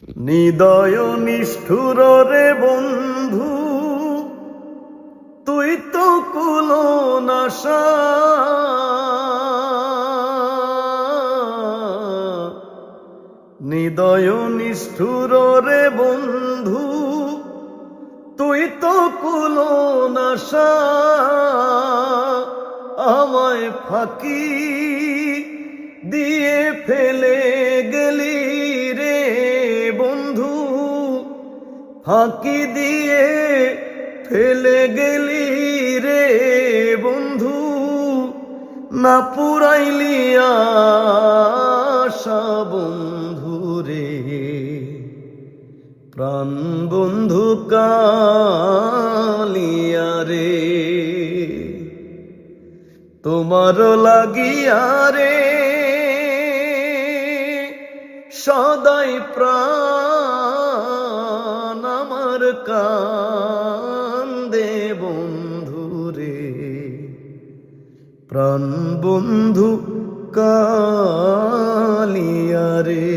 হৃদয় নিষ্ঠুর রে বন্ধু, তুই তো কুলনাশা। হৃদয় নিষ্ঠুর রে বন্ধু, তুই তো কুলনাশা। আমায় ফাঁকি দিয়ে ফেলে গেলি রে বন্ধু, ফাঁকি দিয়ে ফেলে গেলি রে বন্ধু। না পুরাইলি আশা বন্ধু রে, প্রাণ বন্ধু কালিয়া রে। তোমার লাগিয়া রে সদাই প্রাণ আমার কান্দে বন্ধু রে, প্রাণ বন্ধু কালিয়া রে।